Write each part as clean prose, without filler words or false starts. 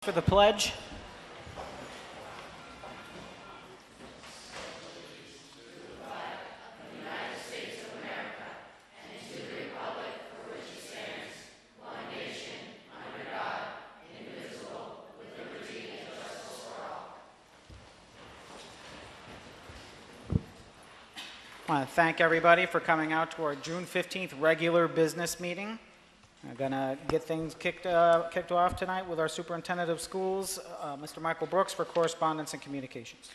For the pledge. I want to thank everybody for coming out to our June 15th regular business meeting. I'm going to get things kicked off tonight with our superintendent of schools, Mr. Michael Brooks, for correspondence and communications.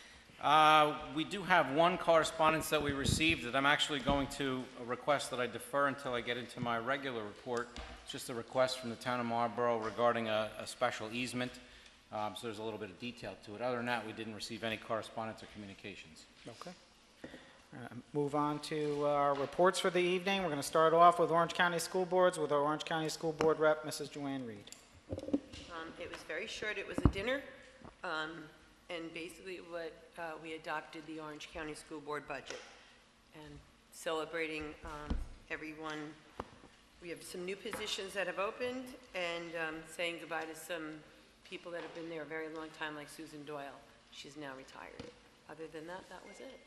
We do have one correspondence that we received that I'm actually going to request that I defer until I get into my regular report. It's just a request from the town of Marlborough regarding a special easement. So there's a little bit of detail to it. Other than that, we didn't receive any correspondence or communications. Okay. Move on to our reports for the evening. We're going to start off with Orange County School Boards with our Orange County School Board Rep, Mrs. Joanne Reed. It was very short. It was a dinner, and basically what we adopted the Orange County School Board budget and celebrating everyone. We have some new positions that have opened and saying goodbye to some people that have been there a very long time, like Susan Doyle. She's now retired. Other than that, that was it.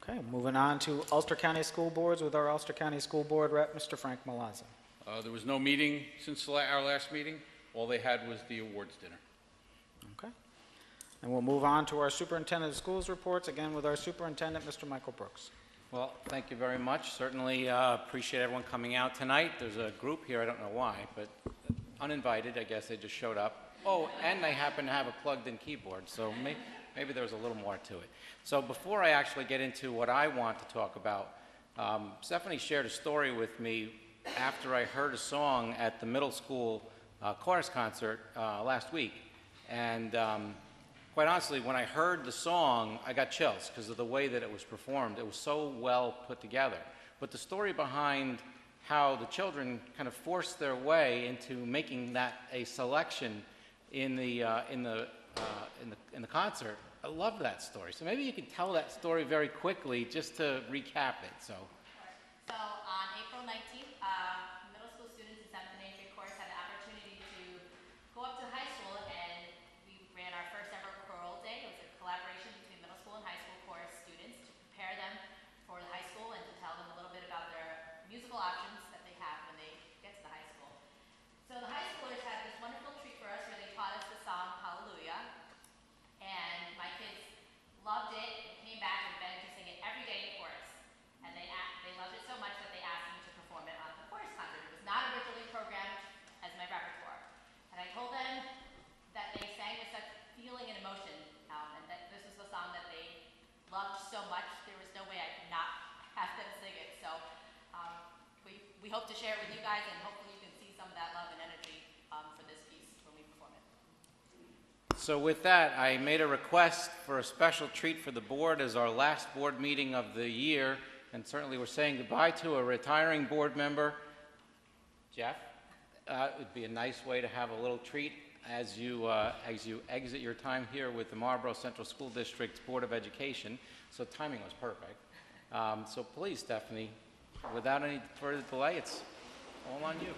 Okay, moving on to Ulster County School Boards with our Ulster County School Board Rep, Mr. Frank Malazzo. There was no meeting since our last meeting. All they had was the awards dinner. Okay. And we'll move on to our Superintendent of Schools reports, again with our Superintendent, Mr. Michael Brooks. Well, thank you very much. Certainly appreciate everyone coming out tonight. There's a group here, I don't know why, but uninvited, I guess they just showed up. Oh, and they happen to have a plugged-in keyboard, so maybe there was a little more to it. So before I actually get into what I want to talk about, Stephanie shared a story with me after I heard a song at the middle school chorus concert last week. And quite honestly, when I heard the song, I got chills because of the way that it was performed. It was so well put together. But the story behind how the children kind of forced their way into making that a selection in the concert, I love that story. So maybe you can tell that story very quickly just to recap it. So on April 19th, middle school students in 7th and 8th grade chorus had the opportunity to go up to high school, and we ran our first ever choral day. It was a collaboration between middle school and high school chorus students to prepare them for the high school and to tell them a little bit about their musical options that they have when they get to the high school. So the high schoolers had this wonderful treat for us where they taught us the song Hallelujah. And my kids loved it and came back and begged to sing it every day in chorus. And they loved it so much that they asked me to perform it on the chorus concert. It was not originally programmed as my repertoire. And I told them that they sang with such feeling and emotion, and that this was the song that they loved so much, there was no way I could not have them sing it. So we hope to share it with you guys, and hopefully you can see some of that love and energy for this piece when we perform it. So with that, I made a request for a special treat for the board as our last board meeting of the year, and certainly we're saying goodbye to a retiring board member, Jeff. It would be a nice way to have a little treat as you exit your time here with the Marlborough Central School District's Board of Education. So timing was perfect. So please, Stephanie, without any further delay, it's all on you.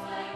Like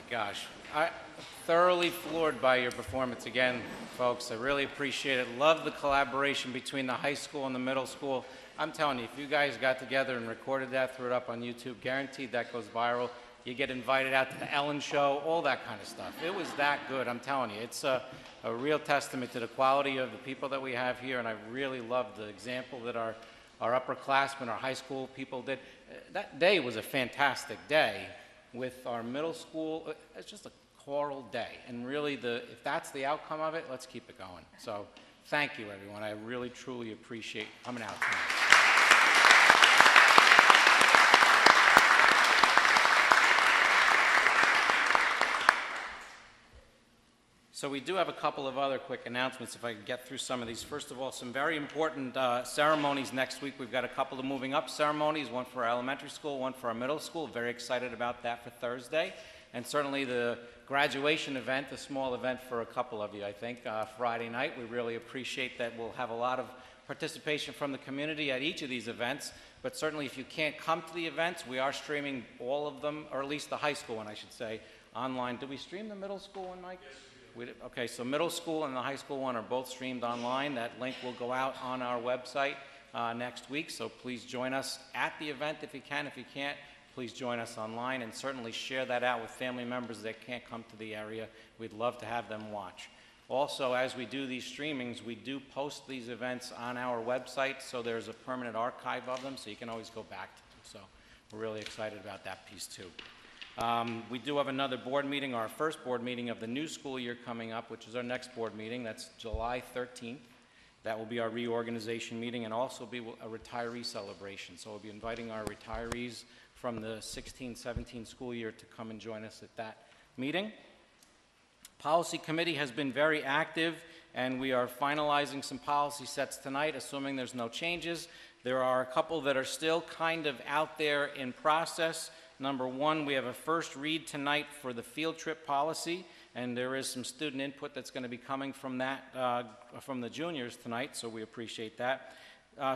Gosh, I thoroughly floored by your performance again, folks. I really appreciate it. Love the collaboration between the high school and the middle school. I'm telling you, if you guys got together and recorded that, threw it up on YouTube, guaranteed that goes viral. You get invited out to the Ellen Show, all that kind of stuff. It was that good, I'm telling you. It's a real testament to the quality of the people that we have here, and I really love the example that our upperclassmen, our high school people did. That day was a fantastic day with our middle school. It's just a choral day, and really, if that's the outcome of it, let's keep it going. So thank you, everyone. I really, truly appreciate coming out tonight. So we do have a couple of other quick announcements if I can get through some of these. First of all, some very important ceremonies next week. We've got a couple of moving up ceremonies, one for our elementary school, one for our middle school. Very excited about that for Thursday. And certainly the graduation event, a small event for a couple of you, I think, Friday night. We really appreciate that we'll have a lot of participation from the community at each of these events. But certainly if you can't come to the events, we are streaming all of them, or at least the high school one, I should say, online. Do we stream the middle school one, Mike? Yes. Okay, so middle school and the high school one are both streamed online. That link will go out on our website next week, so please join us at the event if you can. If you can't, please join us online, and certainly share that out with family members that can't come to the area. We'd love to have them watch. Also, as we do these streamings, we do post these events on our website, so there's a permanent archive of them, so you can always go back to them. So we're really excited about that piece too. We do have another board meeting, our first board meeting of the new school year coming up, which is our next board meeting. That's July 13th. That will be our reorganization meeting and also be a retiree celebration. So we'll be inviting our retirees from the 16-17 school year to come and join us at that meeting. Policy Committee has been very active, and we are finalizing some policy sets tonight, assuming there's no changes. There are a couple that are still kind of out there in process. Number one, we have a first read tonight for the field trip policy, and there is some student input that's going to be coming from that, from the juniors tonight, so we appreciate that.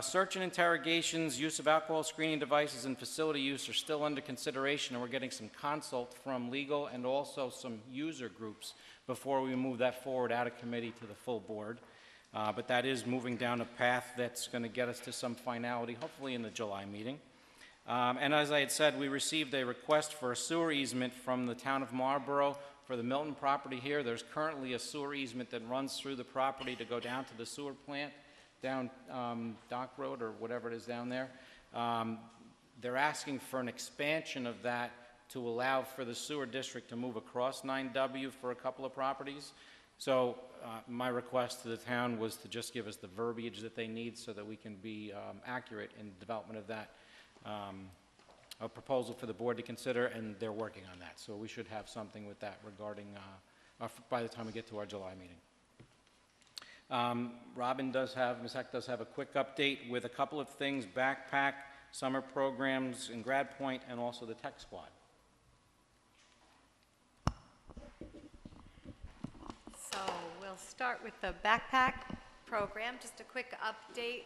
Search and interrogations, use of alcohol screening devices, and facility use are still under consideration, and we're getting some consult from legal and also some user groups before we move that forward out of committee to the full board. But that is moving down a path that's going to get us to some finality, hopefully in the July meeting. And as I had said, we received a request for a sewer easement from the town of Marlborough for the Milton property here. There's currently a sewer easement that runs through the property to go down to the sewer plant, down Dock Road or whatever it is down there. They're asking for an expansion of that to allow for the sewer district to move across 9W for a couple of properties. So my request to the town was to just give us the verbiage that they need so that we can be accurate in the development of that. A proposal for the board to consider, and they're working on that. So we should have something with that regarding, by the time we get to our July meeting. Ms. Heck does have a quick update with a couple of things: backpack, summer programs in Grad Point, and also the tech squad. So we'll start with the backpack program. Just a quick update.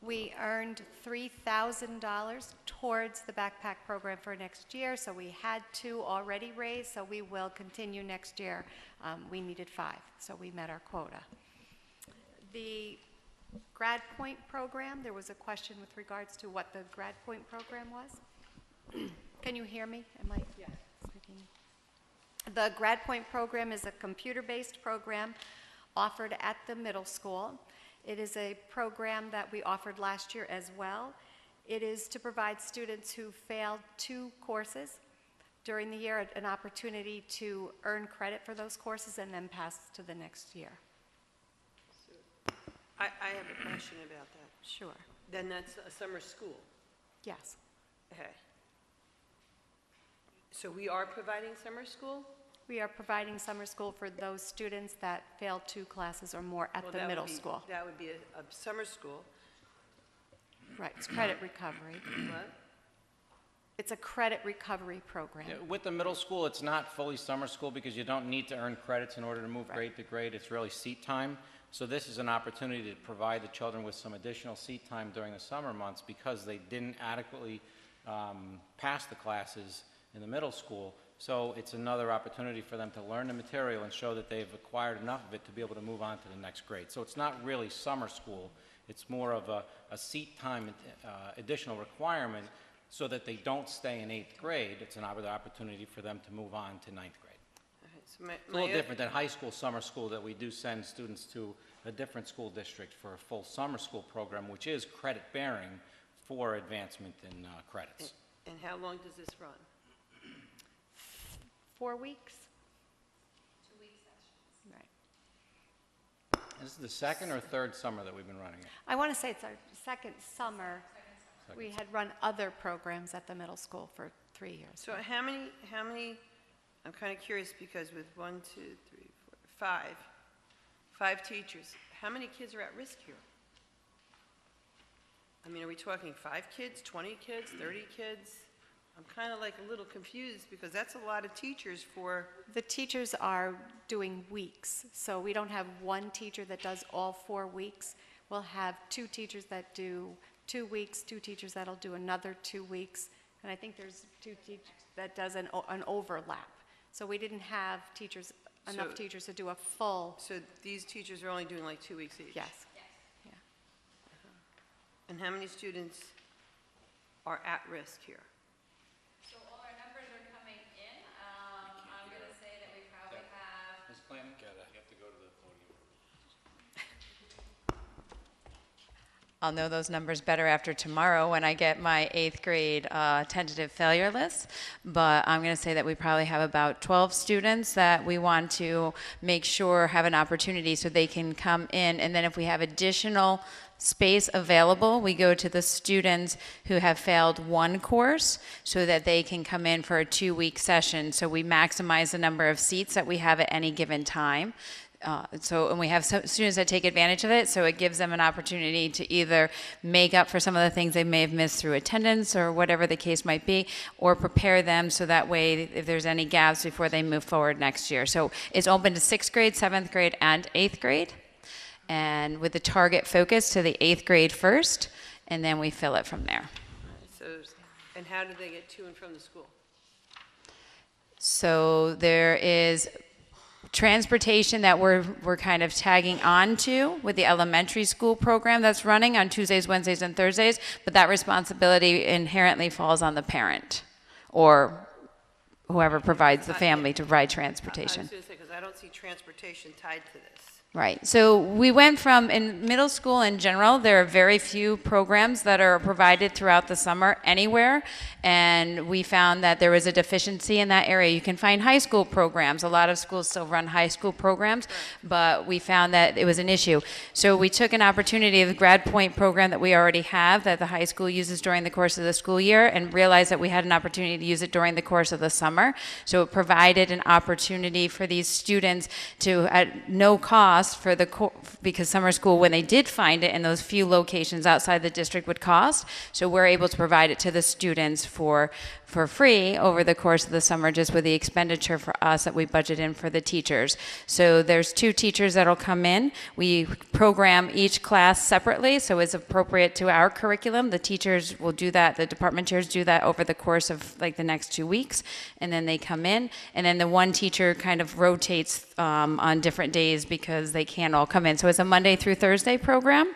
We earned $3,000 towards the backpack program for next year, so we had 2 already raised, so we will continue next year. We needed 5, so we met our quota. The Grad Point program, there was a question with regards to what the Grad Point program was. Can you hear me? Am I speaking? The Grad Point program is a computer-based program offered at the middle school. It is a program that we offered last year as well. It is to provide students who failed 2 courses during the year an opportunity to earn credit for those courses and then pass to the next year. I have a question about that. Sure. Then that's a summer school. Yes. Okay. So we are providing summer school? We are providing summer school for those students that failed 2 classes or more at the middle school. That would be a summer school. Right, it's credit recovery. What? It's a credit recovery program. Yeah, with the middle school, it's not fully summer school because you don't need to earn credits in order to move grade to grade. It's really seat time. So this is an opportunity to provide the children with some additional seat time during the summer months because they didn't adequately pass the classes in the middle school. So it's another opportunity for them to learn the material and show that they've acquired enough of it to be able to move on to the next grade. So it's not really summer school. It's more of a seat time additional requirement so that they don't stay in 8th grade. It's another opportunity for them to move on to 9th grade. So It's a little different than high school, summer school, that we do send students to a different school district for a full summer school program, which is credit bearing for advancement in credits. And how long does this run? 4 weeks? 2 week sessions. Right. This is the second or third summer that we've been running it. I want to say it's our second summer. We had run other programs at the middle school for 3 years. So how many, I'm kind of curious because with 1, 2, 3, 4, 5 teachers, how many kids are at risk here? I mean, are we talking 5 kids, 20 kids, 30 kids? I'm kind of like a little confused because that's a lot of teachers for... The teachers are doing weeks, so we don't have one teacher that does all 4 weeks. We'll have 2 teachers that do 2 weeks, 2 teachers that'll do another 2 weeks, and I think there's 2 teachers that does an overlap. So we didn't have enough teachers to do a full, So these teachers are only doing like 2 weeks each? yes. Yes. Yeah. And how many students are at risk here? So all our numbers are coming in. I'm going to say that we probably have, Ms. Clanton? You have to go to the podium. I'll know those numbers better after tomorrow when I get my 8th grade tentative failure list. But I'm going to say that we probably have about 12 students that we want to make sure have an opportunity so they can come in. And then if we have additional space available, we go to the students who have failed one course so that they can come in for a 2-week session. So we maximize the number of seats that we have at any given time. And we have some students that take advantage of it, so it gives them an opportunity to either make up for some of the things they may have missed through attendance or whatever the case might be, or prepare them so that way if there's any gaps before they move forward next year. So it's open to 6th grade, 7th grade, and 8th grade, and with the target focus to the 8th grade first, and then we fill it from there. So, and how do they get to and from the school? So there is transportation that we're kind of tagging on to with the elementary school program that's running on Tuesdays, Wednesdays, and Thursdays, but that responsibility inherently falls on the parent or whoever provides the family to provide I transportation. was going to say, because I don't see transportation tied to this. Right. So we went from, in middle school in general, there are very few programs that are provided throughout the summer anywhere, and we found that there was a deficiency in that area. You can find high school programs. A lot of schools still run high school programs, but we found that it was an issue. So we took an opportunity of the Grad Point program that we already have that the high school uses during the course of the school year and realized that we had an opportunity to use it during the course of the summer. So it provided an opportunity for these students to, at no cost, for because summer school, when they did find it in those few locations outside the district, would cost. So we're able to provide it to the students for free over the course of the summer, just with the expenditure for us that we budget in for the teachers. So there's 2 teachers that'll come in. We program each class separately, so it's appropriate to our curriculum. The teachers will do that, the department chairs do that over the course of like the next 2 weeks, and then they come in. And then the one teacher kind of rotates on different days because they can't all come in. So it's a Monday through Thursday program,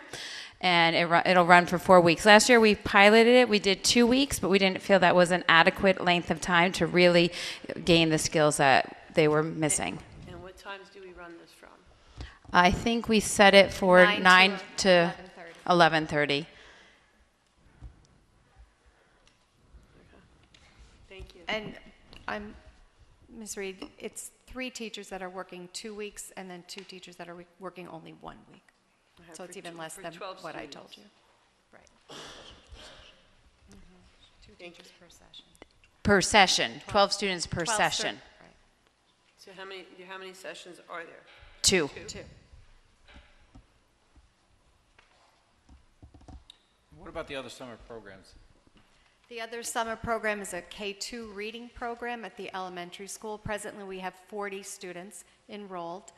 and it'll run for 4 weeks. Last year we piloted it. We did 2 weeks, but we didn't feel that was an adequate length of time to really gain the skills that they were missing. And what times do we run this from? I think we set it for 9 to 11:30. 11:30. Thank you. And Ms. Reed, it's 3 teachers that are working 2 weeks and then 2 teachers that are working only 1 week. Okay, So it's for even tw- less for than 12 what I students. told you. Right. 2 Thank you. teachers per session. Per session, 12 students per 12 session. Right. So how many sessions are there? 2. 2. What about the other summer programs? The other summer program is a K-2 reading program at the elementary school. Presently, we have 40 students enrolled.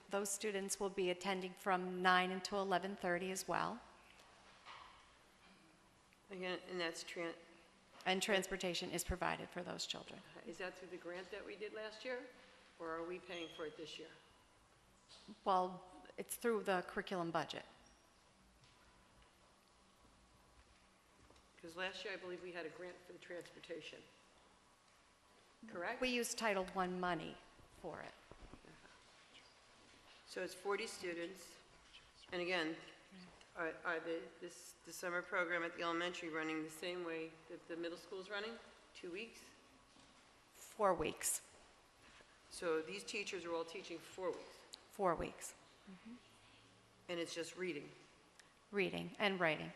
Those students will be attending from 9 until 11:30 as well. Again, and that's And transportation is provided for those children. is that through the grant that we did last year? Or are we paying for it this year? Well, it's through the curriculum budget. Because last year, I believe we had a grant for the transportation. Correct? We use Title I money for it. So it's 40 students. And again, are the summer program at the elementary running the same way that the middle school's running? 2 weeks? 4 weeks. So these teachers are all teaching 4 weeks, 4 weeks. and it's just reading. Reading and writing.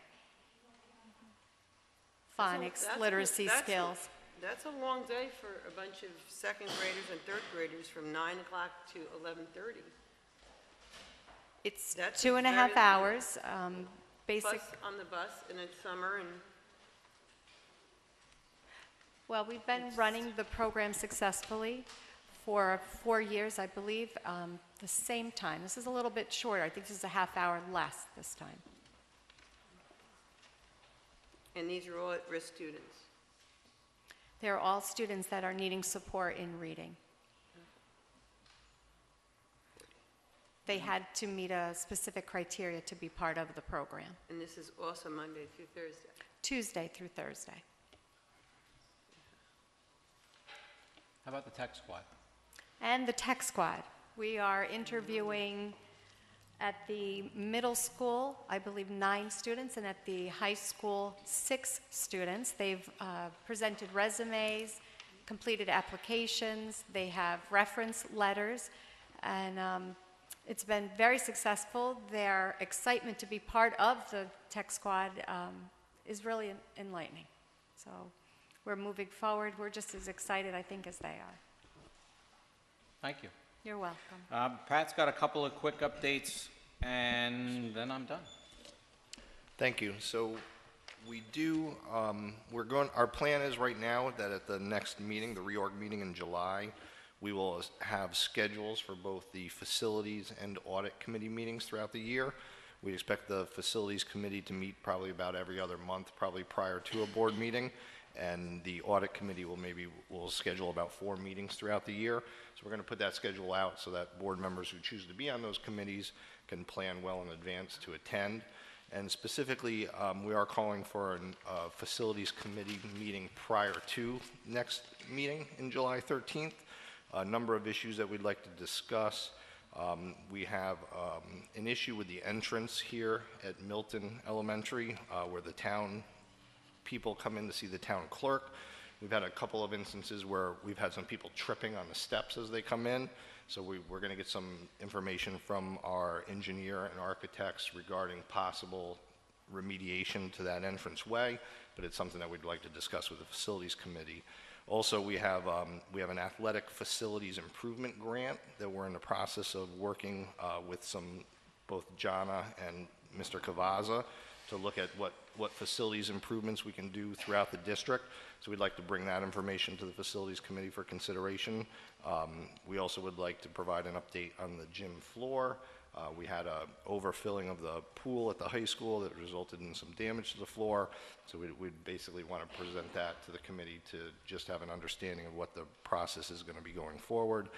That's Phonics, a- literacy that's a- skills. That's a long day for a bunch of second graders and third graders from 9 o'clock to 11:30. It's That's 2.5 very- hours, basic. Plus on the bus, and it's summer, and Well, we've been running the program successfully for 4 years, I believe, the same time. This is a little bit shorter. I think this is a half hour less this time. these are all at-risk students. They're all students that are needing support in reading. They had to meet a specific criteria to be part of the program, And this is also Monday through Thursday. Tuesday through Thursday. How about the tech squad? And the tech squad. We are interviewing At the middle school, I believe 9 students, and at the high school, 6 students. They've presented resumes, completed applications, they have reference letters, and it's been very successful. Their excitement to be part of the Tech Squad is really enlightening. So we're moving forward. We're just as excited, I think, as they are. Thank you. You're welcome. Pat's got a couple of quick updates, and then I'm done. Thank you. So we do, our plan is right now that at the next meeting, the reorg meeting in July, we will have schedules for both the facilities and audit committee meetings throughout the year. We expect the facilities committee to meet probably about every other month, probably prior to a board meeting. And the audit committee will schedule about 4 meetings throughout the year. So we're going to put that schedule out so that board members who choose to be on those committees can plan well in advance to attend. And specifically, we are calling for a facilities committee meeting prior to next meeting in July 13th. A number of issues that we'd like to discuss. We have an issue with the entrance here at Milton Elementary, where the town people come in to see the town clerk. We've had a couple of instances where we've had some people tripping on the steps as they come in. So we're going to get some information from our engineer and architects regarding possible remediation to that entrance way, but it's something that we'd like to discuss with the facilities committee. Also, we have an athletic facilities improvement grant that we're in the process of working with both Jana and Mr. Cavazza to look at what facilities improvements we can do throughout the district. So we'd like to bring that information to the facilities committee for consideration. We also would like to provide an update on the gym floor. We had a overfilling of the pool at the high school that resulted in some damage to the floor. So we'd basically want to present that to the committee to just have an understanding of what the process is going to be going forward.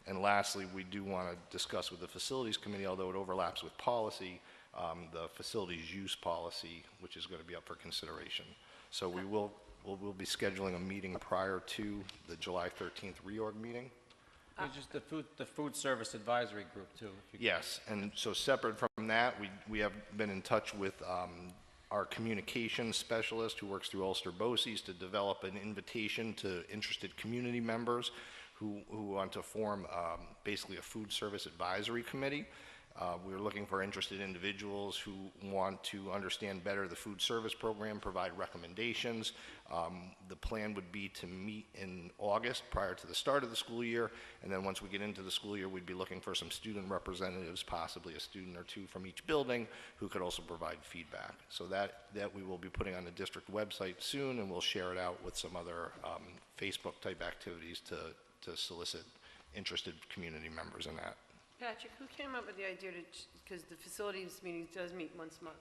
And lastly, we do want to discuss with the facilities committee, although it overlaps with policy, the facilities use policy, which is going to be up for consideration. So we'll be scheduling a meeting prior to the July 13th reorg meeting. It's just the food service advisory group too. if you- Yes, and so separate from that, we have been in touch with our communications specialist who works through Ulster BOCES to develop an invitation to interested community members who want to form basically a food service advisory committee. We're looking for interested individuals who want to understand better the food service program, provide recommendations. The plan would be to meet in August prior to the start of the school year, and then once we get into the school year, we'd be looking for some student representatives, possibly a student or 2 from each building, who could also provide feedback. So that we will be putting on the district website soon, and we'll share it out with some other Facebook-type activities to solicit interested community members in that. Patrick, who came up with the idea to, because the facilities meeting does meet once a month,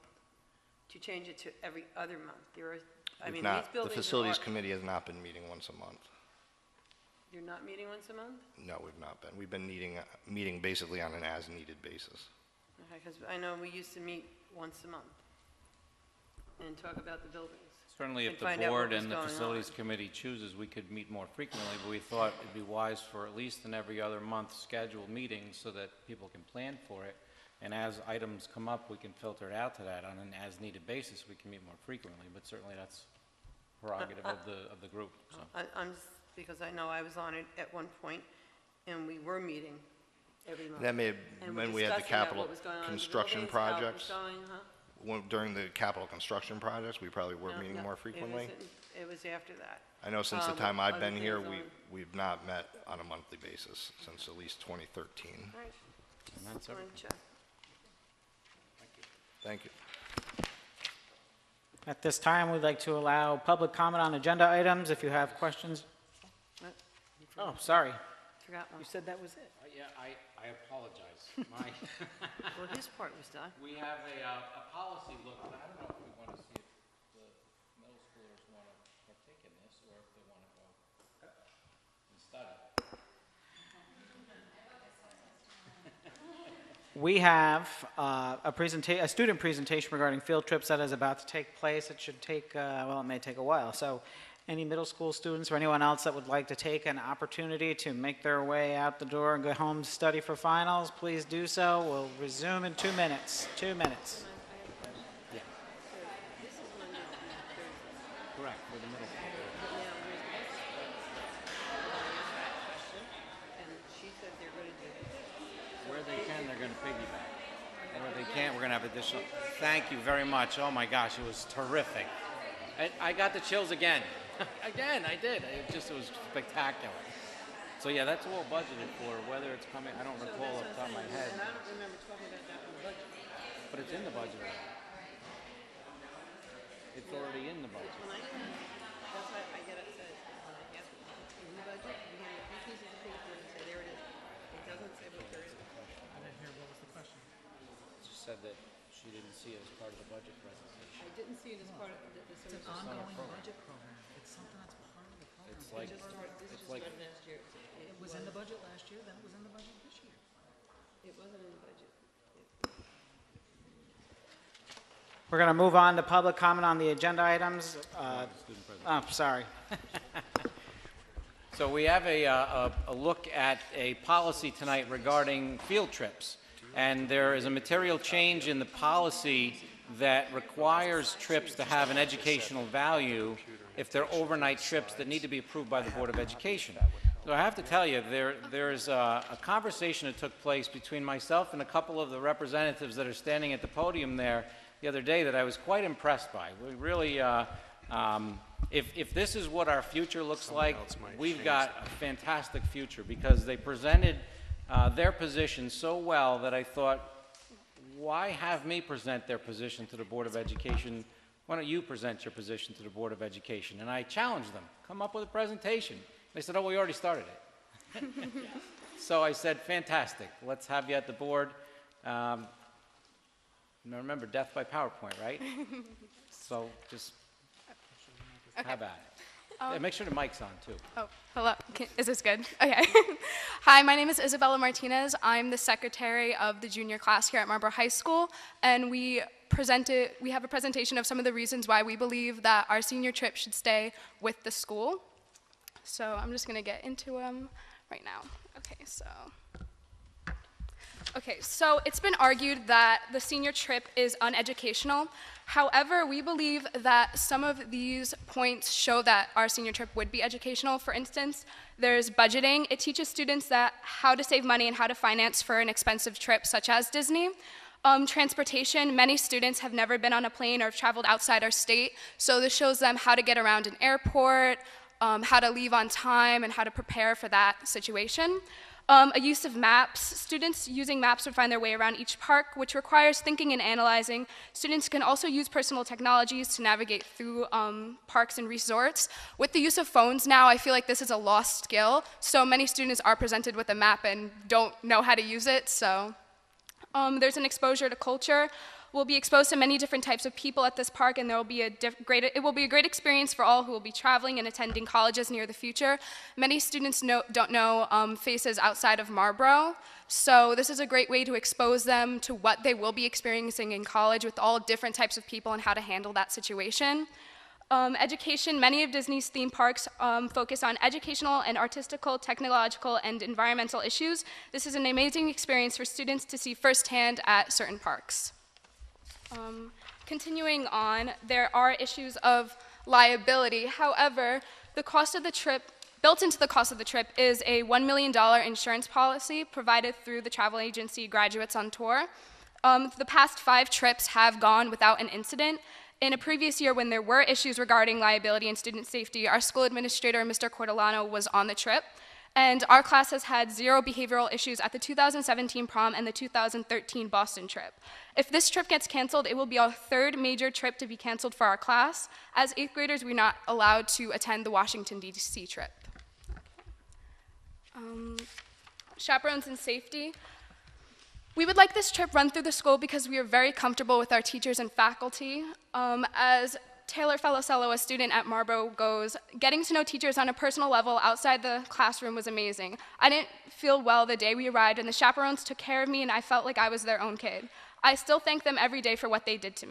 to change it to every other month? These The buildings facilities are, committee has not been meeting once a month. you're not meeting once a month? No, we've not been. We've been meeting basically on an as-needed basis. Okay, because I know we used to meet once a month and talk about the buildings. Certainly, if and the find out what board was and the going facilities on. committee chooses, we could meet more frequently, but we thought it'd be wise for at least an every other month scheduled meeting so that people can plan for it. And as items come up, we can filter it out to that on an as-needed basis. We can meet more frequently, but certainly that's prerogative of the group, so. I'm just, because I know I was on it at one point, and we were meeting every month. That may have, And when we're we had the discussing about capital what was going on in the construction buildings, how it was projects, going, huh? during the capital construction projects, we probably were No, meeting no, more frequently. It was after that. I know since the with time I've other been here, things on. we've not met on a monthly basis since at least 2013. All right. And that's Just wanted to check. Thank you. At this time, we'd like to allow public comment on agenda items. If you have questions. What? You Oh, sorry. forgot one. You said that was it. Yeah, I apologize. Well, his part was done. We have a policy look, but I don't know if we want to see if the middle schoolers want to partake in this, or if they want to go and study. We have a student presentation regarding field trips that is about to take place. It should take, well, it may take a while. So any middle school students or anyone else that would like to take an opportunity to make their way out the door and go home to study for finals, please do so. We'll resume in 2 minutes. 2 minutes. Correct, for the middle school. Where they can, they're going to piggyback. And where they can't, we're going to have additional. Thank you very much. Oh my gosh, it was terrific. I got the chills again. Again, I did. It was spectacular. So yeah, that's all budgeted for. Whether it's coming, I don't recall off the top of my head. And I don't remember talking about that in the budget. But it's in the budget. It's already in the budget. When that's why I get upset when I ask in the budget, we have a few pieces of paper and say, there it is. It doesn't say what there is. She said that she didn't see it as part of the budget presentation. I didn't see it as part of the It's an ongoing budget program. It's something that's part of the program. It's like, This it's just like, started last year. It was in the budget last year, then it was in the budget this year. It wasn't in the budget. We're going to move on to public comment on the agenda items. Oh, sorry. so we have a look at a policy tonight regarding field trips. And there is a material change in the policy that requires trips to have an educational value if they're overnight trips that need to be approved by the Board of Education. So I have to tell you, there's a conversation that took place between myself and a couple of the representatives that are standing at the podium there the other day that I was quite impressed by. We really, if this is what our future looks like, we've got a fantastic future, because they presented their position so well that I thought, why have me present their position to the Board of Education? Why don't you present your position to the Board of Education? And I challenged them, come up with a presentation. They said, oh, we already started it. So I said, fantastic, let's have you at the board. Now remember, death by PowerPoint, right? So just have at it. Yeah, make sure the mic's on, too. Oh, hello. Is this good? Okay. Hi, my name is Isabella Martinez. I'm the secretary of the junior class here at Marlborough High School, and we have a presentation of some of the reasons why we believe that our senior trip should stay with the school. So I'm just going to get into them right now. Okay, so it's been argued that the senior trip is uneducational. However, we believe that some of these points show that our senior trip would be educational. For instance, there's budgeting. It teaches students how to save money and how to finance for an expensive trip such as Disney. Transportation, many students have never been on a plane or have traveled outside our state, so this shows them how to get around an airport, how to leave on time, and how to prepare for that situation. A use of maps. Students using maps would find their way around each park, which requires thinking and analyzing. Students can also use personal technologies to navigate through parks and resorts. With the use of phones now, I feel like this is a lost skill, so many students are presented with a map and don't know how to use it, so. There's an exposure to culture. We'll be exposed to many different types of people at this park, and it will be a great experience for all who will be traveling and attending colleges near the future. Many students don't know faces outside of Marlborough, so this is a great way to expose them to what they will be experiencing in college with all different types of people and how to handle that situation. Education, many of Disney's theme parks focus on educational and artistical, technological, and environmental issues. This is an amazing experience for students to see firsthand at certain parks. Continuing on, there are issues of liability. However, the cost of the trip, built into the cost of the trip, is a $1 million insurance policy provided through the travel agency Graduates on Tour. The past 5 trips have gone without an incident. In a previous year, when there were issues regarding liability and student safety, our school administrator, Mr. Cortolano, was on the trip. And our class has had 0 behavioral issues at the 2017 prom and the 2013 Boston trip. If this trip gets canceled, it will be our 3rd major trip to be canceled for our class. As 8th graders, we're not allowed to attend the Washington, D.C. trip. Chaperones and safety. We would like this trip run through the school because we are very comfortable with our teachers and faculty. As Taylor Falosello, a student at Marlborough, goes, getting to know teachers on a personal level outside the classroom was amazing. I didn't feel well the day we arrived, and the chaperones took care of me, and I felt like I was their own kid. I still thank them every day for what they did for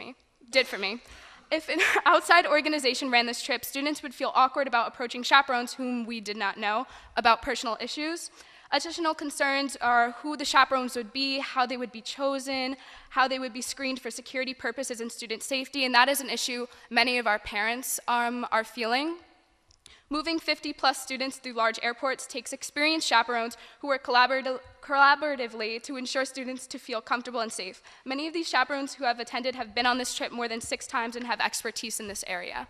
me. If an outside organization ran this trip, students would feel awkward about approaching chaperones whom we did not know about personal issues. Additional concerns are who the chaperones would be, how they would be chosen, how they would be screened for security purposes and student safety, and that is an issue many of our parents are feeling. Moving 50-plus students through large airports takes experienced chaperones who work collaboratively to ensure students to feel comfortable and safe. Many of these chaperones who have attended have been on this trip more than 6 times and have expertise in this area.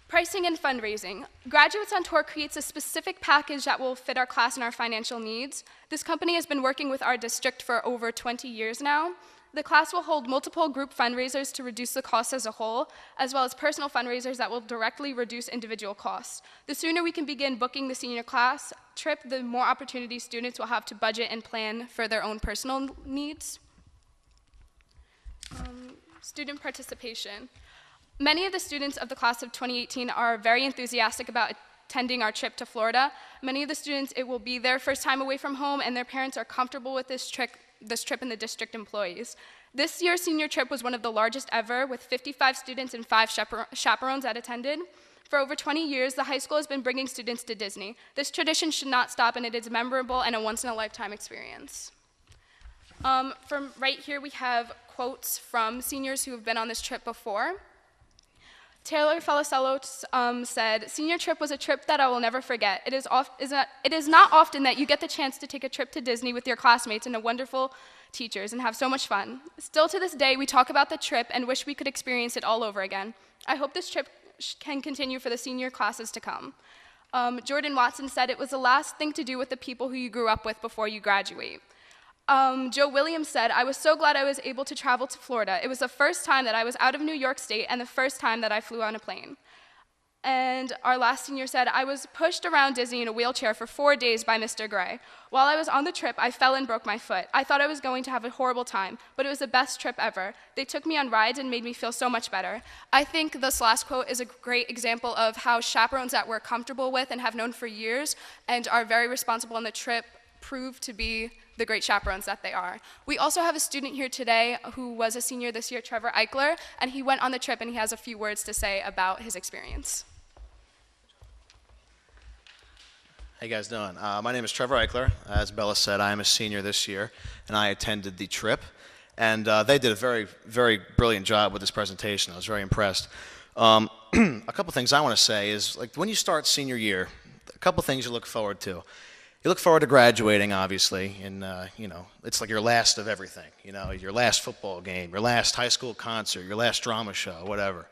Pricing and fundraising. Graduates on Tour creates a specific package that will fit our class and our financial needs. This company has been working with our district for over 20 years now. The class will hold multiple group fundraisers to reduce the cost as a whole, as well as personal fundraisers that will directly reduce individual costs. The sooner we can begin booking the senior class trip, the more opportunities students will have to budget and plan for their own personal needs. Student participation. Many of the students of the class of 2018 are very enthusiastic about attending our trip to Florida. Many of the students, it will be their first time away from home, and their parents are comfortable with this trip and the district employees. This year's senior trip was one of the largest ever, with 55 students and 5 chaperones that attended. For over 20 years, the high school has been bringing students to Disney. This tradition should not stop, and it is memorable and a once-in-a-lifetime experience. From right here, we have quotes from seniors who have been on this trip before. Taylor Falasello said, "Senior trip was a trip that I will never forget. It is not often that you get the chance to take a trip to Disney with your classmates and wonderful teachers and have so much fun. Still to this day, we talk about the trip and wish we could experience it all over again. I hope this trip can continue for the senior classes to come." Jordan Watson said, "It was the last thing to do with the people who you grew up with before you graduate." Joe Williams said, "I was so glad I was able to travel to Florida. It was the first time that I was out of New York State and the first time that I flew on a plane." And our last senior said, "I was pushed around Disney in a wheelchair for 4 days by Mr. Gray. While I was on the trip, I fell and broke my foot. I thought I was going to have a horrible time, but it was the best trip ever. They took me on rides and made me feel so much better." I think this last quote is a great example of how chaperones that we're comfortable with and have known for years and are very responsible on the trip prove to be the great chaperones that they are. We also have a student here today who was a senior this year, Trevor Eichler, and he went on the trip and he has a few words to say about his experience. How you guys doing? My name is Trevor Eichler. As Bella said, I am a senior this year, and I attended the trip. And they did a very, very brilliant job with this presentation. I was very impressed. A couple things I want to say is, like, when you start senior year, a couple things you look forward to. You look forward to graduating, obviously, and it's like your last of everything. Your last football game, your last high school concert, your last drama show, whatever.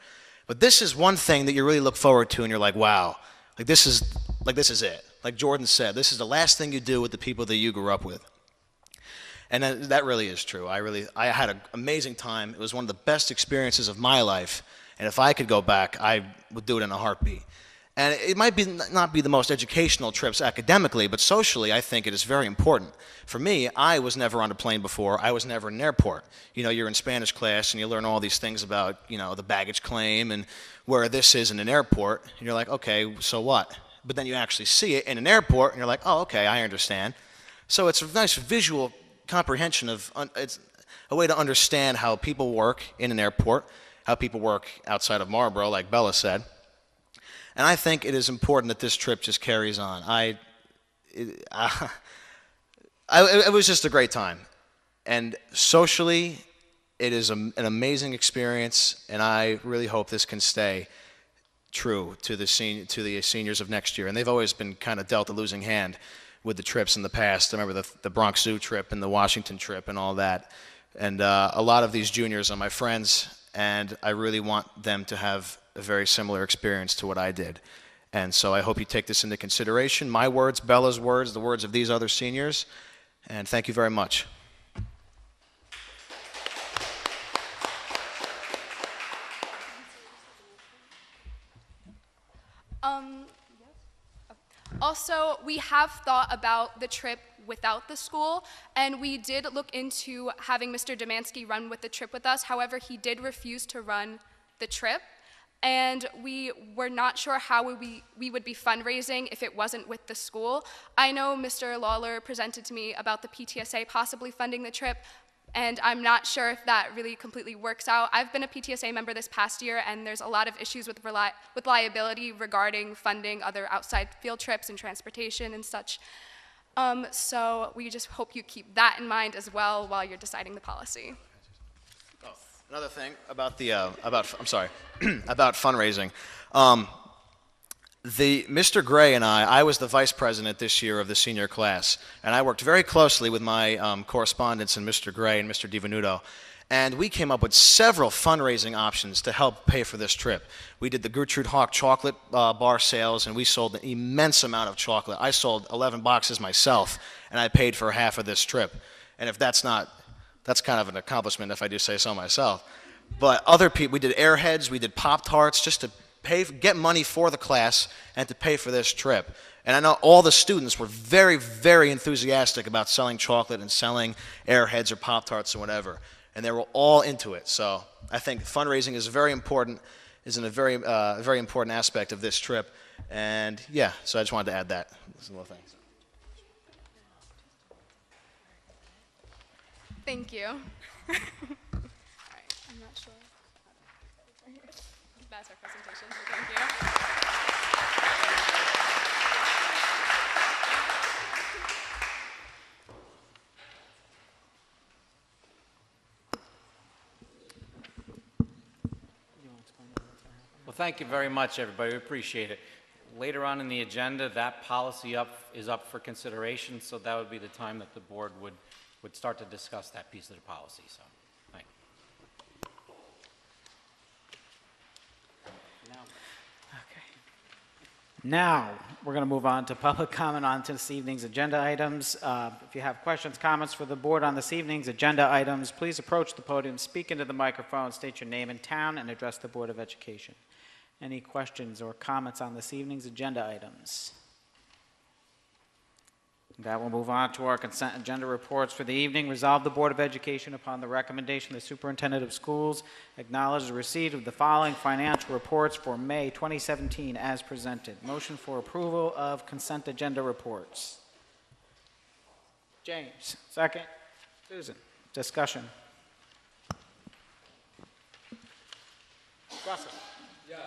But this is one thing that you really look forward to, and you're like, wow, this is it. Like Jordan said, this is the last thing you do with the people that you grew up with. And that really is true. I had an amazing time. It was one of the best experiences of my life, and if I could go back, I would do it in a heartbeat. And it might not be the most educational trips academically, but socially, I think it is very important. For me, I was never on a plane before. I was never in an airport. You're in Spanish class, and you learn all these things about, the baggage claim and where this is in an airport. And you're like, okay, so what? But then you actually see it in an airport, and you're like, oh, okay, I understand. So it's a nice visual comprehension of, it's a way to understand how people work in an airport, how people work outside of Marlboro, like Bella said. And I think it is important that this trip just carries on. It was just a great time. And socially, it is an amazing experience, and I really hope this can stay true to the seniors of next year. And they've always been kind of dealt a losing hand with the trips in the past. I remember the Bronx Zoo trip and the Washington trip and all that. And a lot of these juniors are my friends, and I really want them to have a very similar experience to what I did. And so I hope you take this into consideration. My words, Bella's words, the words of these other seniors. And thank you very much. Also, we have thought about the trip without the school, and we did look into having Mr. Demansky run with the trip with us. However, he did refuse to run the trip, and we were not sure how we would be fundraising if it wasn't with the school. I know Mr. Lawler presented to me about the PTSA possibly funding the trip, and I'm not sure if that really completely works out. I've been a PTSA member this past year, and there's a lot of issues with liability regarding funding other outside field trips and transportation and such. So we just hope you keep that in mind as well while you're deciding the policy. Another thing about the I'm sorry about fundraising. Mr. Gray and I was the vice president this year of the senior class, and I worked very closely with my correspondents and Mr. Gray and Mr. DiVenuto, and we came up with several fundraising options to help pay for this trip. We did the Gertrude Hawk chocolate bar sales, and we sold an immense amount of chocolate. I sold 11 boxes myself, and I paid for half of this trip. And if that's kind of an accomplishment if I do say so myself. But other people, we did Airheads, we did Pop-Tarts, just to get money for the class and to pay for this trip. And I know all the students were very, very enthusiastic about selling chocolate and selling Airheads or Pop-Tarts or whatever. And they were all into it. So I think fundraising is very important, is a very, very important aspect of this trip. And yeah, so I just wanted to add that. Just a little thing. Thank you. All right, I'm not sure. That's our presentation, so thank you. Well, thank you very much, everybody. We appreciate it. Later on in the agenda, that policy is up for consideration, so that would be the time that the board would start to discuss that piece of the policy. So, thank you. Now, we're going to move on to public comment on to this evening's agenda items. If you have questions, comments for the board on this evening's agenda items, please approach the podium, speak into the microphone, state your name and town, and address the Board of Education. Any questions or comments on this evening's agenda items? That will move on to our consent agenda reports for the evening. Resolve the Board of Education upon the recommendation of the Superintendent of Schools acknowledge the receipt of the following financial reports for May 2017 as presented. Motion for approval of consent agenda reports. James, second. Susan, discussion. Russell. Yes.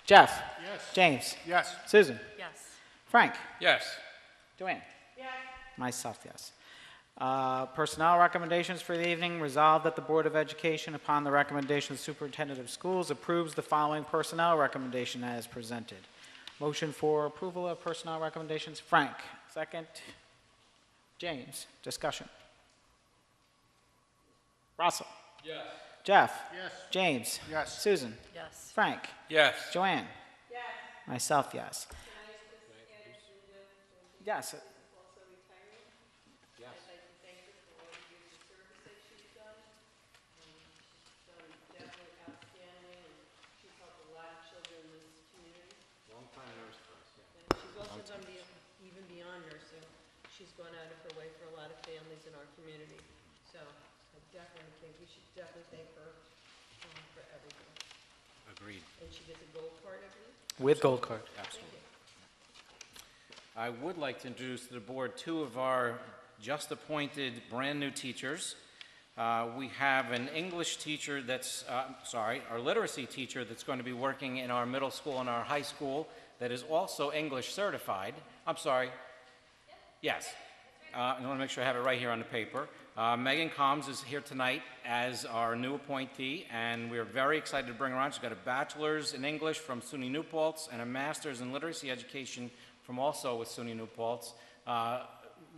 Jeff. Yes. James. Yes. Susan. Yes. Frank. Yes. Joanne? Yes. Myself, yes. Personnel recommendations for the evening. Resolved that the Board of Education, upon the recommendation of the Superintendent of Schools, approves the following personnel recommendation as presented. Motion for approval of personnel recommendations. Frank. Second. James. Discussion. Russell. Yes. Jeff. Yes. James. Yes. Susan. Yes. Frank. Yes. Joanne. Yes. Myself, yes. Yes. Also retiring. Yes. I'd like to thank her for all the years of service that she's done. She's done definitely outstanding, and she's helped a lot of children in this community. Long time nurse for us, yeah. And she's also done even beyond nursing. She's gone out of her way for a lot of families in our community. So I definitely think we should definitely thank her for everything. Agreed. And she gets a gold card, I believe. With gold card. Absolutely. I would like to introduce to the board two of our just appointed brand new teachers. We have an English teacher that's, our literacy teacher that's going to be working in our middle school and our high school that is also English certified. I'm sorry. Yes. I want to make sure I have it right here on the paper. Megan Combs is here tonight as our new appointee, and we're very excited to bring her on. She's got a bachelor's in English from SUNY New Paltz and a master's in literacy education from also with SUNY New Paltz.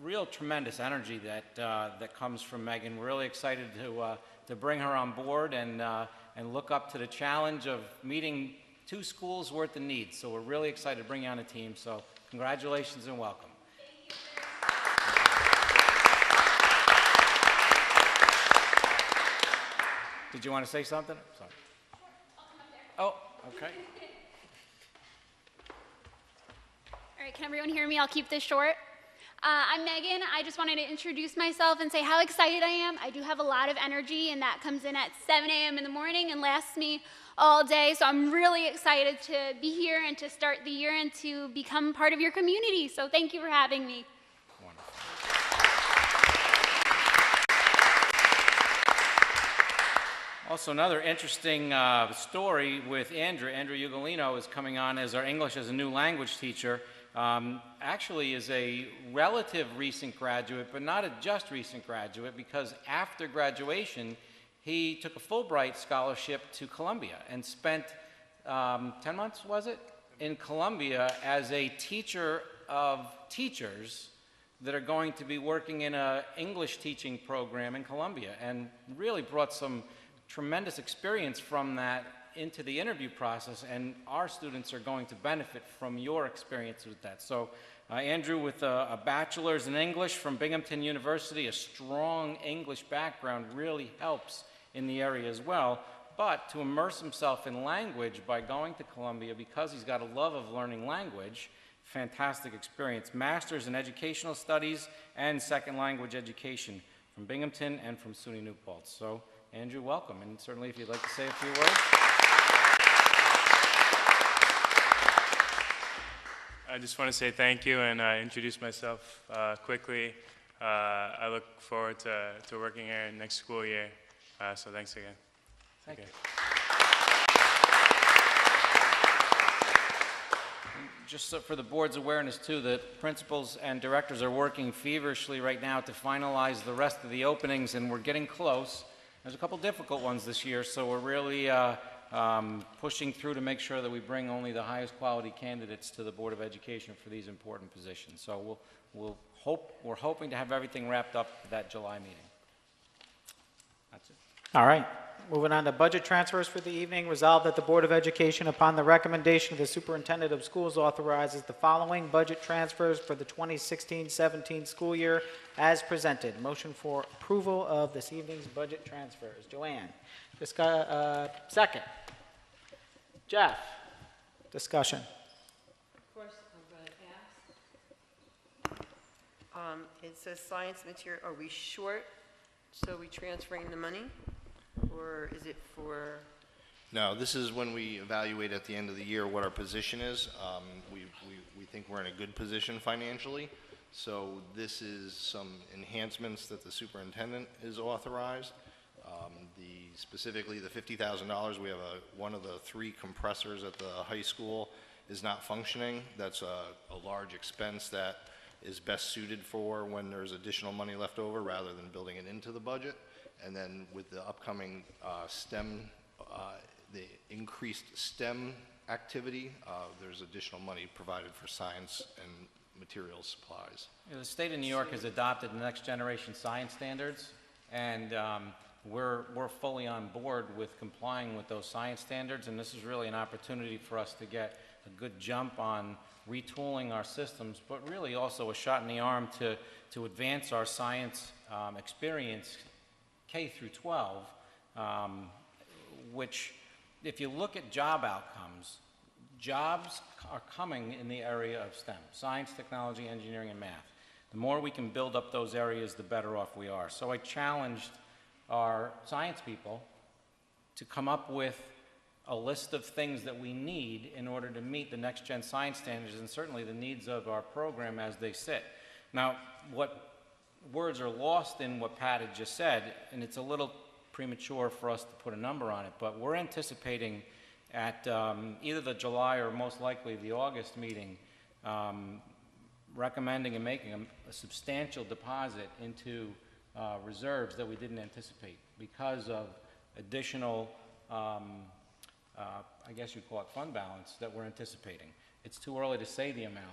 Real tremendous energy that comes from Megan. We're really excited to bring her on board and look up to the challenge of meeting two schools worth of needs. So we're really excited to bring you on the team. So congratulations and welcome. Did you want to say something? Sorry. Oh, okay. All right, can everyone hear me? I'll keep this short. I'm Megan. I just wanted to introduce myself and say how excited I am. I do have a lot of energy, and that comes in at 7 a.m. in the morning and lasts me all day. So I'm really excited to be here and to start the year and to become part of your community. So thank you for having me. Wonderful. Also, another interesting story with Andrew. Andrew Ugolino is coming on as our English as a new language teacher. Actually is a relative recent graduate, but not a just recent graduate, because after graduation, he took a Fulbright scholarship to Columbia and spent 10 months, was it, in Columbia as a teacher of teachers that are going to be working in an English teaching program in Columbia, and really brought some tremendous experience from that into the interview process, and our students are going to benefit from your experience with that. So Andrew, with a bachelor's in English from Binghamton University, a strong English background, really helps in the area as well. But to immerse himself in language by going to Columbia, because he's got a love of learning language, fantastic experience. Master's in Educational Studies and Second Language Education from Binghamton and from SUNY New Paltz. So Andrew, welcome, and certainly if you'd like to say a few words. I just want to say thank you and introduce myself quickly. I look forward to working here next school year, so thanks again. Thank you. Just so for the board's awareness too, the principals and directors are working feverishly right now to finalize the rest of the openings, and we're getting close. There's a couple difficult ones this year, so we're really pushing through to make sure that we bring only the highest quality candidates to the Board of Education for these important positions. So we're hoping to have everything wrapped up for that July meeting. That's it. All right. Moving on to budget transfers for the evening. Resolved that the Board of Education, upon the recommendation of the Superintendent of Schools, authorizes the following budget transfers for the 2016-17 school year as presented. Motion for approval of this evening's budget transfers. Joanne. Second. Jeff. Discussion. Of course, I'm going to ask. It says science material. Are we short, so we transferring the money? Or is it for? No, this is when we evaluate at the end of the year what our position is. We think we're in a good position financially. So this is some enhancements that the superintendent is authorized. Specifically the $50,000, we have one of the 3 compressors at the high school is not functioning. That's a large expense that is best suited for when there's additional money left over rather than building it into the budget. And then with the upcoming the increased STEM activity, there's additional money provided for science and materials supplies. The state of New York has adopted the next generation science standards, and we're fully on board with complying with those science standards, and this is really an opportunity for us to get a good jump on retooling our systems, but really also a shot in the arm to advance our science experience K through 12, which if you look at job outcomes, jobs are coming in the area of STEM, science, technology, engineering, and math. The more we can build up those areas, the better off we are. So I challenged our science people to come up with a list of things that we need in order to meet the next gen science standards and certainly the needs of our program as they sit. Now, what words are lost in what Pat had just said, and it's a little premature for us to put a number on it, but we're anticipating at either the July or most likely the August meeting recommending and making a substantial deposit into reserves that we didn't anticipate because of additional, I guess you'd call it fund balance that we're anticipating. It's too early to say the amount.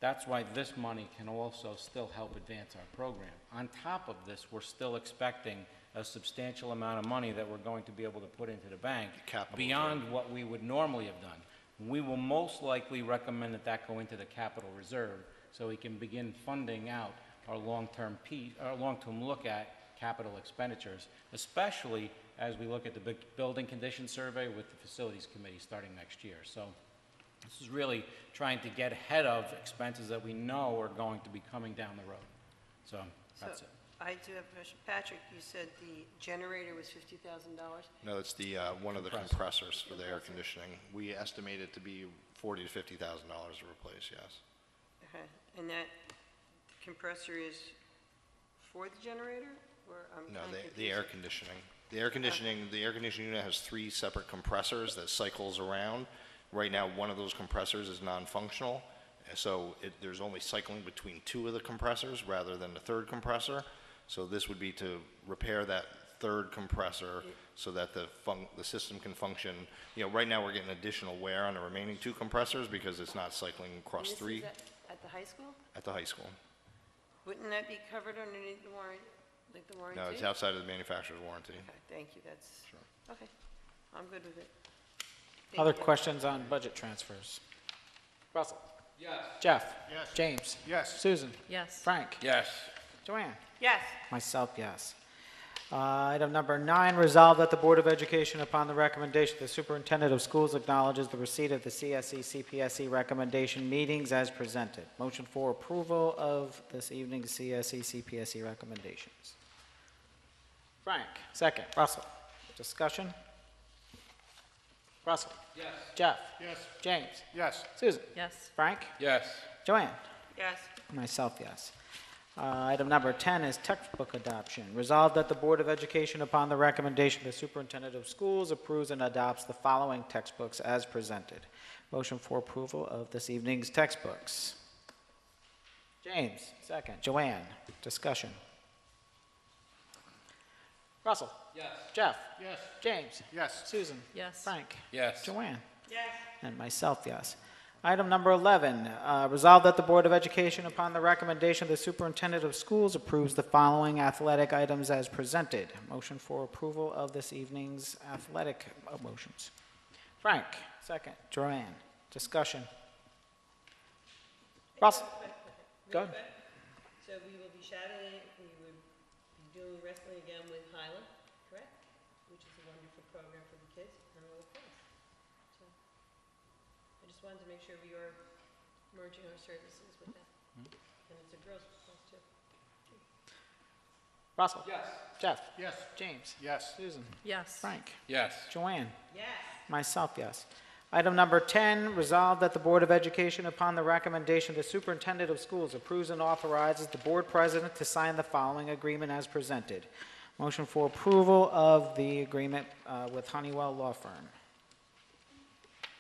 That's why this money can also still help advance our program. On top of this, we're still expecting a substantial amount of money that we're going to be able to put into the bank beyond what we would normally have done. We will most likely recommend that that go into the capital reserve so we can begin funding out our long-term look at capital expenditures, especially as we look at the building condition survey with the facilities committee starting next year. So this is really trying to get ahead of expenses that we know are going to be coming down the road. So that's it. I do have a question. Patrick, you said the generator was $50,000? No, it's the one of the compressors for the air conditioning. We estimate it to be $40,000 to $50,000 to replace, yes. Okay. And that compressor is for the generator? Or no, the air conditioning. The air conditioning unit has 3 separate compressors that cycles around. Right now, one of those compressors is non-functional, so there's only cycling between 2 of the compressors rather than the third compressor. So this would be to repair that third compressor so that the system can function. You know, right now we're getting additional wear on the remaining 2 compressors because it's not cycling across This 3 is at the high school? at the high school. Wouldn't that be covered underneath the warrant, like the warranty? No, it's outside of the manufacturer's warranty. Okay, thank you, that's, okay, I'm good with it. Thank Other you. questions on budget transfers? Russell? Yes. Jeff? Yes. James? Yes. Susan? Yes. Frank? Yes. Joanne? Yes, Myself, yes. Item number 9, resolved that the Board of Education, upon the recommendation of the Superintendent of Schools, acknowledges the receipt of the CSE, CPSE recommendation meetings as presented. Motion for approval of this evening's CSE, CPSE recommendations. Frank, second. Russell, discussion? Russell? Yes. Jeff? Yes. James? Yes. Susan? Yes. Frank? Yes. Joanne? yes, Myself, yes. Item number 10 is textbook adoption. Resolved that the Board of Education, upon the recommendation of the Superintendent of Schools, approves and adopts the following textbooks as presented. Motion for approval of this evening's textbooks. James, second. Joanne, discussion. Russell? Yes. Jeff? Yes. James? Yes. Susan? Yes. Frank? Yes. Joanne? yes, And myself, yes. Item number 11, resolved that the Board of Education, upon the recommendation of the Superintendent of Schools, approves the following athletic items as presented. Motion for approval of this evening's athletic motions. Frank, second. Joanne, discussion. Russell? Go ahead. so we will be shadowing, we would be doing wrestling again with Hyla, correct? Which is a wonderful program for the kids and all the kids. So, I just wanted to make sure we are merging our services with that. And it's a girls' class too. Russell? Yes. Jeff? Yes. James? Yes. Susan? Yes. Frank? Yes. Joanne? Yes, Myself, yes. Item number 10, resolved that the Board of Education, upon the recommendation of the Superintendent of Schools, approves and authorizes the Board President to sign the following agreement as presented. Motion for approval of the agreement with Honeywell Law Firm.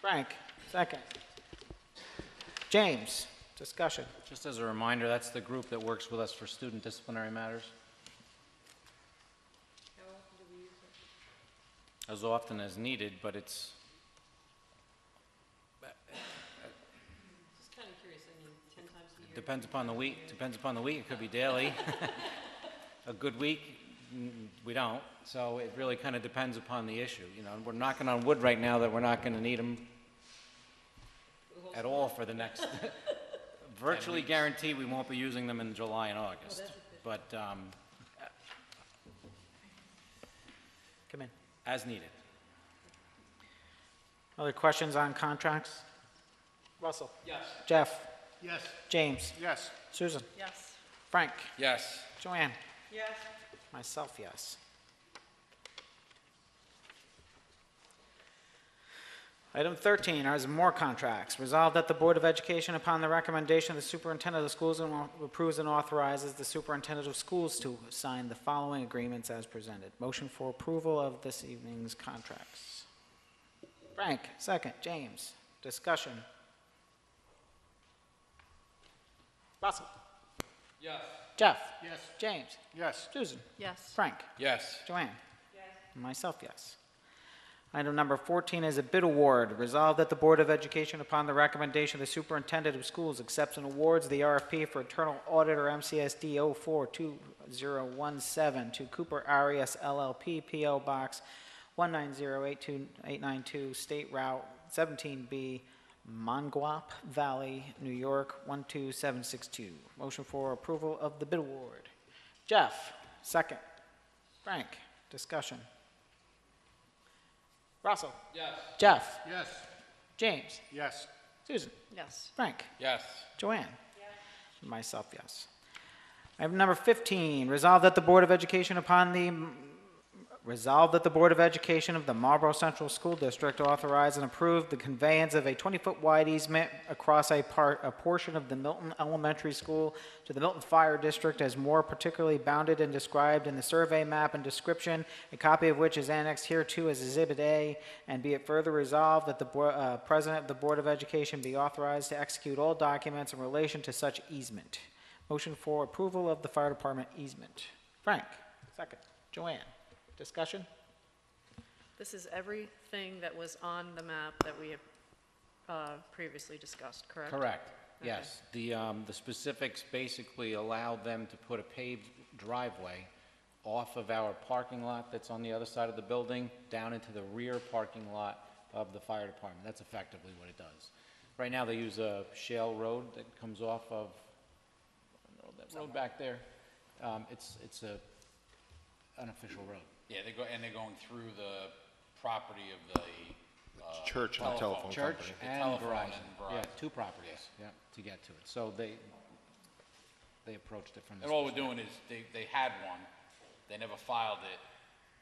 Frank, second. James, discussion. Just as a reminder, that's the group that works with us for student disciplinary matters. how often do we use it? As often as needed, but it's, Just kind of curious, I mean, 10 times a year. depends upon the week, it could be daily. A good week, we don't, so it really kind of depends upon the issue, you know, and we're knocking on wood right now that we're not going to need them at all for the next, virtually guarantee we won't be using them in July and August, but Come in. as needed. Other questions on contracts? Russell? Yes. Jeff? Yes. James? Yes. Susan? Yes. Frank? Yes. Joanne? Yes, Myself, yes. Item 13 are more contracts. Resolved that the Board of Education, upon the recommendation of the Superintendent of Schools, approves and authorizes the Superintendent of Schools to sign the following agreements as presented. Motion for approval of this evening's contracts. Frank, second. James, discussion. Russell? Yes. Jeff? Yes. James? Yes. Susan? Yes. Frank? Yes. Joanne? Myself, yes. Item number 14 is a bid award. Resolved that the Board of Education, upon the recommendation of the Superintendent of Schools, accepts and awards the RFP for Internal Auditor MCSD 042017 to Cooper Arias LLP, P.O. Box 1908292, State Route 17B, Monguap Valley, New York 12762. Motion for approval of the bid award. Jeff, second. Frank, discussion. Russell? Yes. Jeff? Yes. James? Yes. Susan? Yes. Frank? Yes. Joanne? Myself, yes. Item number 15, resolved that the Board of Education, upon the Resolved that the Board of Education of the Marlborough Central School District authorize and approve the conveyance of a 20-foot wide easement across a portion of the Milton Elementary School to the Milton Fire District as more particularly bounded and described in the survey map and description, a copy of which is annexed hereto as Exhibit A, and be it further resolved that the President of the Board of Education be authorized to execute all documents in relation to such easement. Motion for approval of the Fire Department easement. Frank, second. Joanne. Discussion? This is everything that was on the map that we have previously discussed, correct? Correct, Okay. yes. The specifics basically allow them to put a paved driveway off of our parking lot that's on the other side of the building, down into the rear parking lot of the fire department. That's effectively what it does. Right now, they use a shale road that comes off of, I don't know, that road back there. It's a unofficial road. Yeah, they're going through the property of the Church and the telephone Church company. and telephone Verizon. and Verizon. Yeah, two properties, yeah, to get to it. So they approached it from this And all we're perspective. doing is, they had one, they never filed it,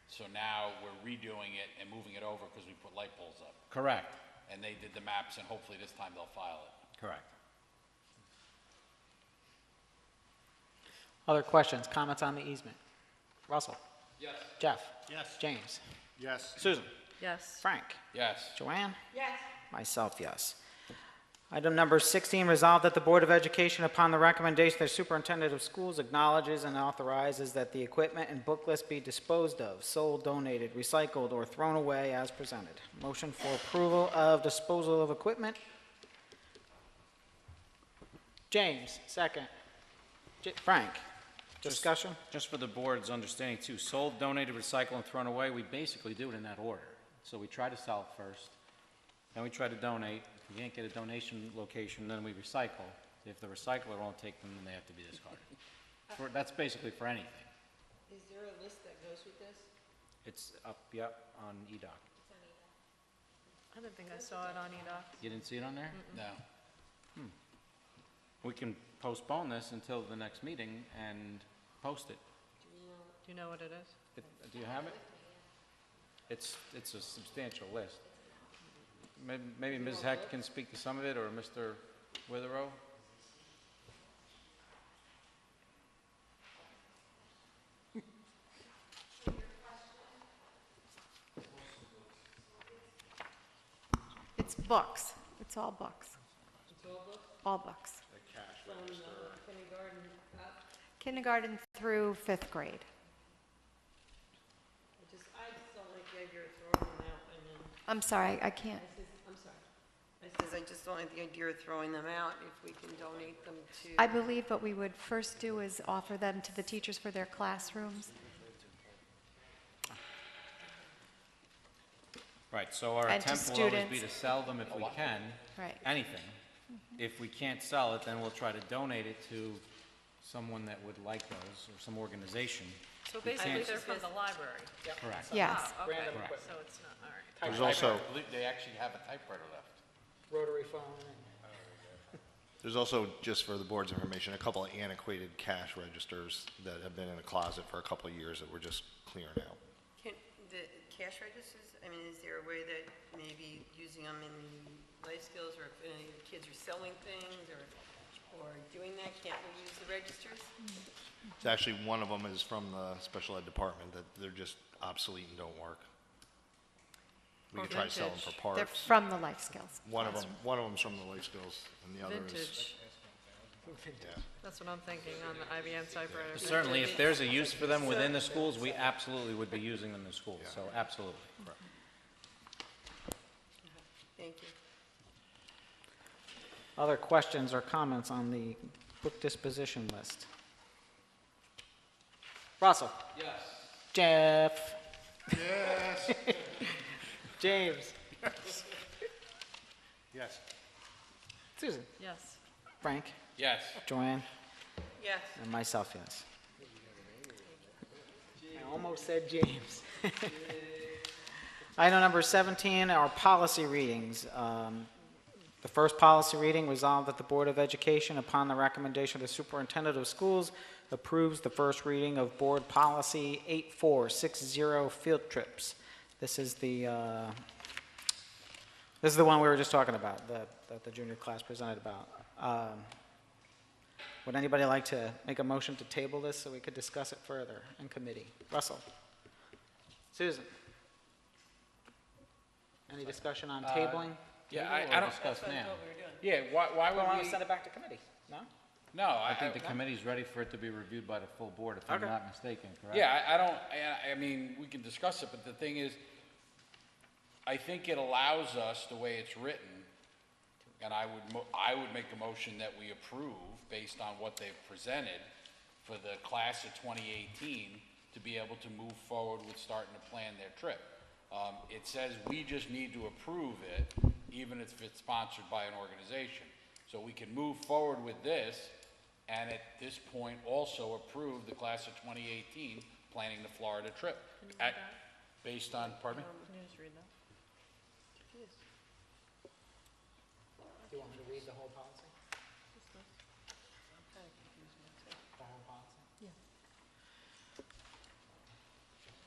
so now we're redoing it and moving it over because we put light poles up. Correct, And they did the maps, and hopefully this time they'll file it. correct. Other questions, comments on the easement? Russell? Yes. Jeff? Yes. James? Yes. Susan? Yes. Frank? Yes. Joanne? Yes. Myself, yes. Item number 16, resolved that the Board of Education, upon the recommendation of the Superintendent of Schools, acknowledges and authorizes that the equipment and book list be disposed of, sold, donated, recycled, or thrown away as presented. Motion for approval of disposal of equipment. James, second. Frank, discussion? Just for the board's understanding too, sold, donated, recycled, and thrown away, we basically do it in that order. So we try to sell it first, then we try to donate. If we can't get a donation location, then we recycle. If the recycler won't take them, then they have to be discarded. That's basically for anything. Is there a list that goes with this? It's up, yep, on EDOC. I didn't think I saw it on EDOC. You didn't see it on there? No. We can postpone this until the next meeting and post it. Do you know what it is? Do you have it? It's a substantial list. Maybe Ms. Heck can speak to some of it, or Mr. Witherow? It's books. It's all books. It's all books All books. from kindergarten up? Kindergarten through fifth grade. I just don't like the idea of throwing them out and then, I'm sorry, I can't. I'm sorry. I just don't like the idea of throwing them out if we can donate them to. I believe what we would first do is offer them to the teachers for their classrooms. Right, so our And to attempt will always be students. to sell them if we can. Right. Anything. If we can't sell it, then we'll try to donate it to someone that would like those, or some organization. So We basically, can't- they're from the library. Correct. Yes. Oh, okay, Correct. so it's not, all right. There's also, They actually have a typewriter left. Rotary phone. there's also, just for the board's information, a couple of antiquated cash registers that have been in a closet for a couple of years that we're just clearing out. Can, the cash registers, I mean, is there a way that maybe using them in life skills, or if any of the kids are selling things or doing that, can't we use the registers? It's actually, one of them is from the special ed department, that they're just obsolete and don't work. We could try to sell them for They're parts. from the life skills. One of them's from the life skills, and the other is, Vintage. yeah. That's what I'm thinking on the IBM typewriter. Certainly, if there's a use for them within the schools, we absolutely would be using them in schools, so absolutely. Thank you. Other questions or comments on the book disposition list? Russell? Yes. Jeff? Yes. James? Yes. Susan? Yes. Frank? Yes. Joanne? Yes. And myself, yes. I almost said James. Item number 17 are policy readings. The first policy reading resolved that the Board of Education, upon the recommendation of the Superintendent of Schools, approves the first reading of Board Policy 8460, field trips. This is the one we were just talking about, that the junior class presented about. Would anybody like to make a motion to table this so we could discuss it further in committee? Russell? Susan? Any discussion on tabling? Yeah, Maybe I we'll don't, discuss now. yeah, why Well, I would want to we? send it back to committee, no? No, I think the committee's ready for it to be reviewed by the full board, if I'm Okay. not mistaken, correct? Yeah, I don't, I mean, we can discuss it, but the thing is, I think it allows us, the way it's written, and I would make a motion that we approve based on what they've presented for the class of 2018 to be able to move forward with starting to plan their trip. It says we just need to approve it, even if it's sponsored by an organization. So we can move forward with this, and at this point also approve the class of 2018 planning the Florida trip. Based on, pardon me? Can you just read that? Do you want me to read the whole policy? The whole policy?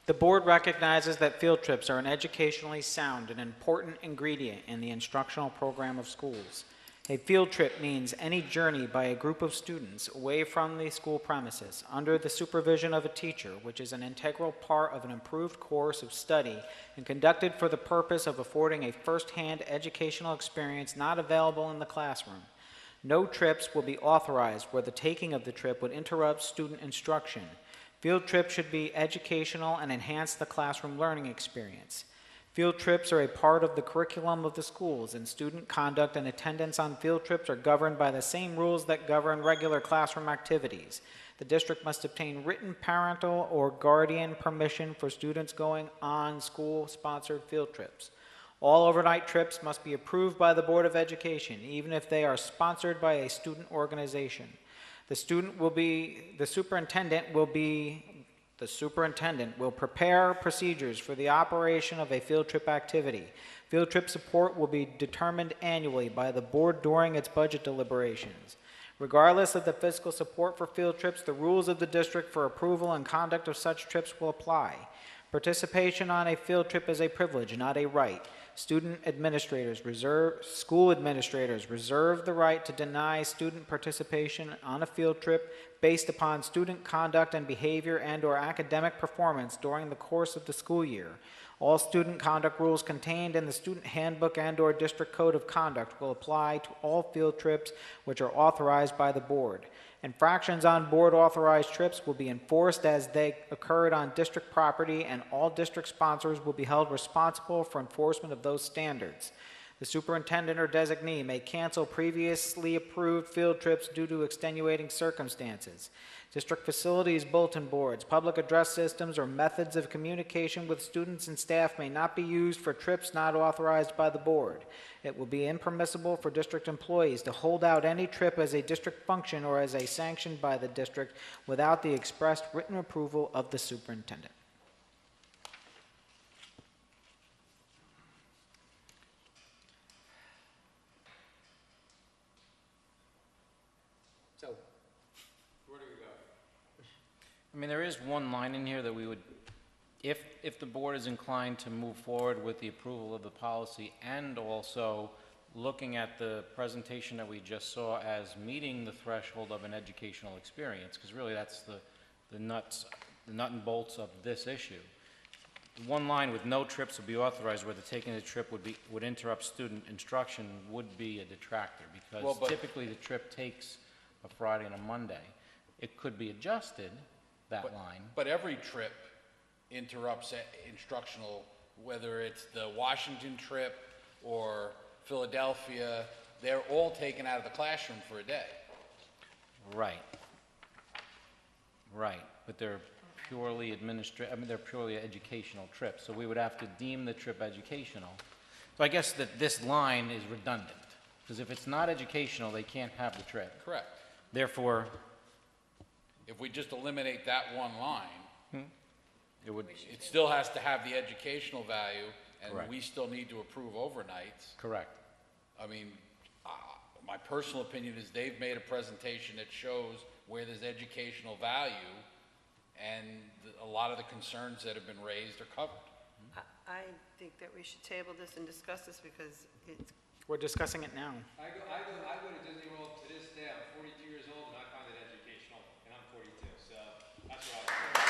The board recognizes that field trips are an educationally sound and important ingredient in the instructional program of schools. A field trip means any journey by a group of students away from the school premises under the supervision of a teacher, which is an integral part of an improved course of study and conducted for the purpose of affording a first-hand educational experience not available in the classroom. No trips will be authorized where the taking of the trip would interrupt student instruction. Field trips should be educational and enhance the classroom learning experience. Field trips are a part of the curriculum of the schools, and student conduct and attendance on field trips are governed by the same rules that govern regular classroom activities. The district must obtain written parental or guardian permission for students going on school-sponsored field trips. All overnight trips must be approved by the Board of Education, even if they are sponsored by a student organization. The superintendent will prepare procedures for the operation of a field trip activity. Field trip support will be determined annually by the board during its budget deliberations. Regardless of the fiscal support for field trips, the rules of the district for approval and conduct of such trips will apply. Participation on a field trip is a privilege, not a right. School administrators reserve the right to deny student participation on a field trip based upon student conduct and behavior and/or academic performance during the course of the school year. All student conduct rules contained in the student handbook and/or district code of conduct will apply to all field trips which are authorized by the board. Infractions on board authorized trips will be enforced as they occurred on district property, and all district sponsors will be held responsible for enforcement of those standards. The superintendent or designee may cancel previously approved field trips due to extenuating circumstances. District facilities, bulletin boards, public address systems, or methods of communication with students and staff may not be used for trips not authorized by the board. It will be impermissible for district employees to hold out any trip as a district function or as a sanctioned by the district without the expressed written approval of the superintendent. So, I mean, there is one line in here that we would, if the board is inclined to move forward with the approval of the policy and also looking at the presentation that we just saw as meeting the threshold of an educational experience, because really that's the nut and bolts of this issue. One line with no trips would be authorized where the taking the trip would interrupt student instruction would be a detractor, because Well, but- typically the trip takes a Friday and a Monday. It could be adjusted, that line. But every trip interrupts instructional, whether it's the Washington trip or Philadelphia, they're all taken out of the classroom for a day. Right. Right, but they're purely they're purely educational trips, so we would have to deem the trip educational. So I guess that this line is redundant, because if it's not educational, they can't have the trip. Correct. Therefore, If we just eliminate that one line, it would, it still has to have the educational value, and Correct. we still need to approve overnights. correct. I mean, my personal opinion is they've made a presentation that shows where there's educational value, and a lot of the concerns that have been raised are covered. I think that we should table this and discuss this because it's, We're discussing it now. I go to Disney World to this day. I'm 42 years old and I find it educational, and I'm 42, so that's what I would say.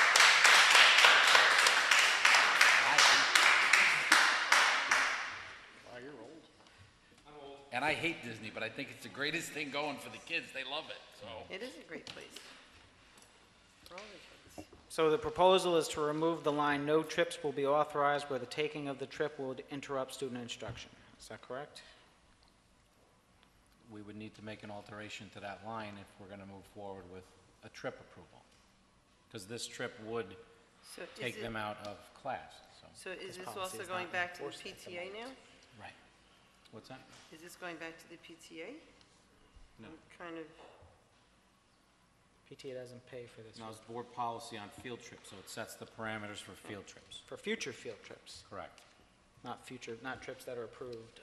Wow, you're old. I'm old. And I hate Disney, but I think it's the greatest thing going for the kids. They love it, so. it is a great place. For all the kids. So the proposal is to remove the line, "No trips will be authorized where the taking of the trip would interrupt student instruction." Is that correct? We would need to make an alteration to that line if we're going to move forward with a trip approval. Because this trip would So is take it- them out of class, so. So is this policy also is going not back to the enforced at the PTA now? Right. What's that? Is this going back to the PTA? No. I'm kind of, PTA doesn't pay for this. No, it's board policy on field trips, so it sets the parameters for field trips. For future field trips, Correct. not trips that are approved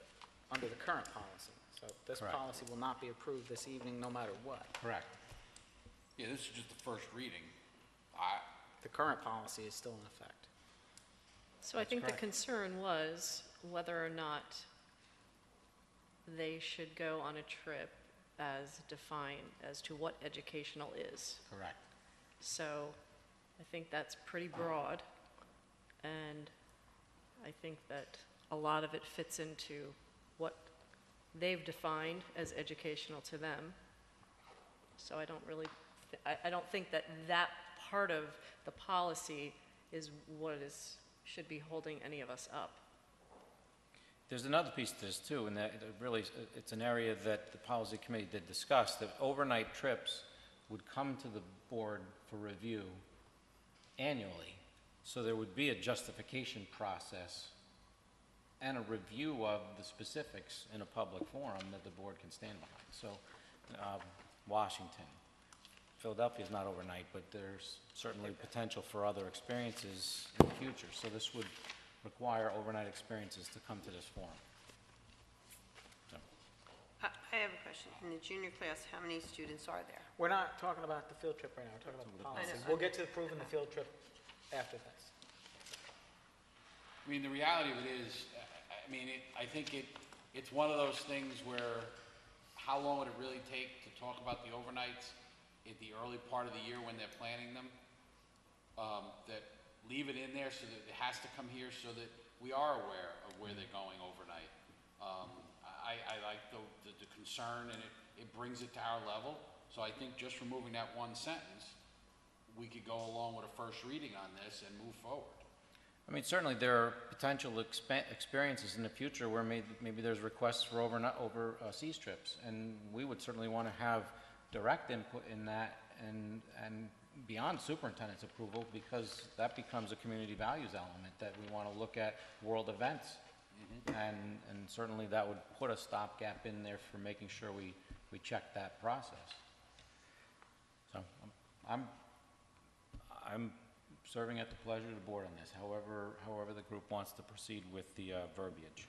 under the current policy. So this Correct. policy will not be approved this evening, no matter what. Correct. Yeah, this is just the first reading. The current policy is still in effect. So I think the correct. concern was whether or not they should go on a trip as defined as to what educational is. Correct. So I think that's pretty broad, and I think that a lot of it fits into what they've defined as educational to them. So I don't really, I don't think that that part of the policy is what should be holding any of us up. There's another piece to this too, and that it really, it's an area that the policy committee did discuss, that overnight trips would come to the board for review annually. So there would be a justification process and a review of the specifics in a public forum that the board can stand behind. So, Washington, Philadelphia is not overnight, but there's certainly potential for other experiences in the future. So this would require overnight experiences to come to this forum. So, I have a question. In the junior class, how many students are there? We're not talking about the field trip right now, we're talking about the policy. know. We'll get to approving the field trip after this. I mean, the reality of it is, I think it's one of those things where how long would it really take to talk about the overnights at the early part of the year when they're planning them? That leave it in there so that it has to come here so that we are aware of where they're going overnight. I like the concern, and it brings it to our level. So I think just removing that one sentence, we could go along with a first reading on this and move forward. I mean, certainly there are potential experiences in the future where maybe there's requests for overseas trips, and we would certainly want to have direct input in that and beyond superintendent's approval, because that becomes a community values element that we want to look at world events. And certainly that would put a stopgap in there for making sure we check that process. So I'm serving at the pleasure of the board on this, however the group wants to proceed with the verbiage.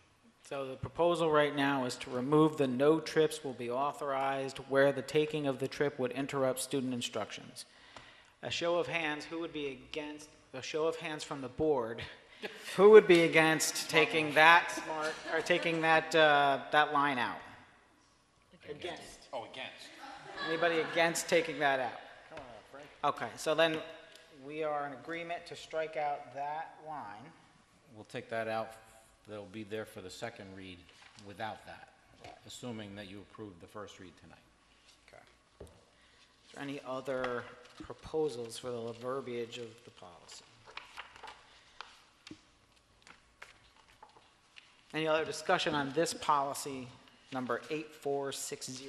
So the proposal right now is to remove the "no trips will be authorized where the taking of the trip would interrupt student instructions." A show of hands, who would be against, a show of hands from the board, who would be against taking that that line out? Against. Oh, against. Anybody against taking that out? Okay, so then we are in agreement to strike out that line. We'll take that out. That'll be there for the second read without that, assuming that you approve the first read tonight. Okay. Is there any other proposals for the verbiage of the policy? Any other discussion on this policy, number 8460?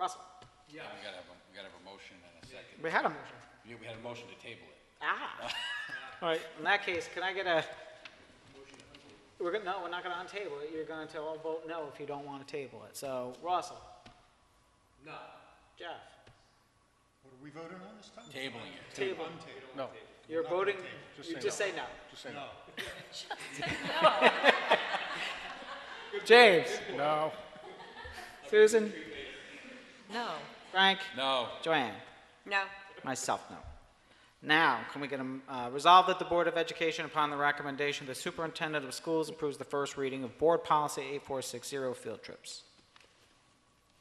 Russell? Yeah. We gotta have a motion and a second. We had a motion. Yeah, we had a motion to table it. Ah. All right, in that case, can I get a... No, we're not going to untable it. You're going to all vote no if you don't want to table it. So, Russell? No. Jeff? What are we voting on this time? Tabling it. Table. No. You're voting, you just say no. Just say no. James? No. Susan? No. Frank? No. Joanne? No. Myself, no. Now, can we get a resolve that the Board of Education, upon the recommendation of the Superintendent of Schools, approves the first reading of Board Policy 8460, field trips?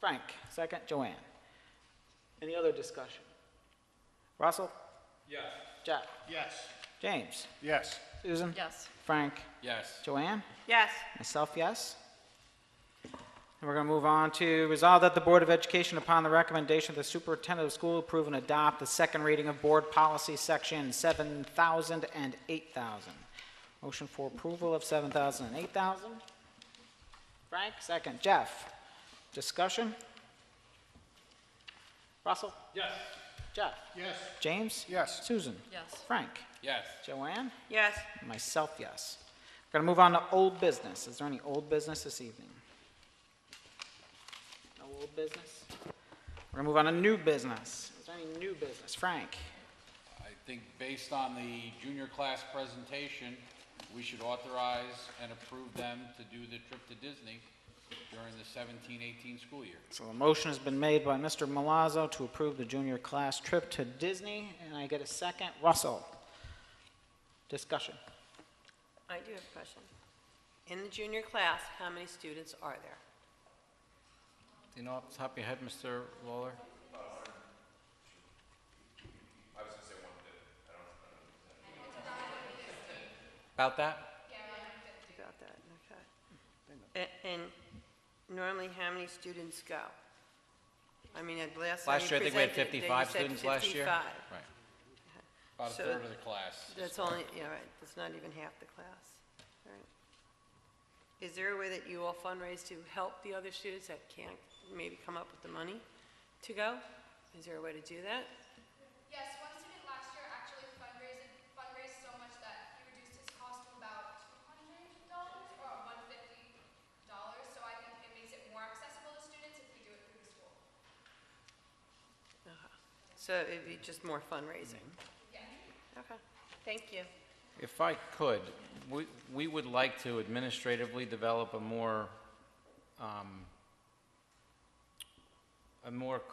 Frank, second. Joanne? Any other discussion? Russell? Yes. Jeff? Yes. James? Yes. Susan? Yes. Frank? Yes. Joanne? Yes. Myself, yes. And we're going to move on to resolve that the Board of Education, upon the recommendation of the Superintendent of School, approve and adopt the second reading of Board Policy Section 7000 and 8000. Motion for approval of 7000 and 8000. Frank, second. Jeff? Discussion? Russell? Yes. Jeff? Yes. James? Yes. Susan? Yes. Frank? Yes. Joanne? Yes. Myself, yes. We're going to move on to old business. Is there any old business this evening? No old business? We're going to move on to new business. Is there any new business? Frank? I think based on the junior class presentation, we should authorize and approve them to do the trip to Disney during the 17-18 school year. So a motion has been made by Mr. Milazzo to approve the junior class trip to Disney, and I get a second. Russell? Discussion. I do have a question. In the junior class, how many students are there? Do you know off the top of your head, Mr. Lawler? About that? About that, okay. And normally, how many students go? I mean, at last time you Last year, I think we had presented, you 55 said students last year. 55. Right. About a So third of the class. That's only, yeah, right, that's not even half the class. All right. Is there a way that you all fundraise to help the other students that can't maybe come up with the money to go? Is there a way to do that? Yes, one student last year actually fundraised so much that he reduced his cost to about $200 or $150. So I think it makes it more accessible to students if we do it through the school. So it'd be just more fundraising? Yeah. Okay, thank you. If I could, we would like to administratively develop a more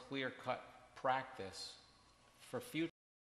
clear-cut practice for future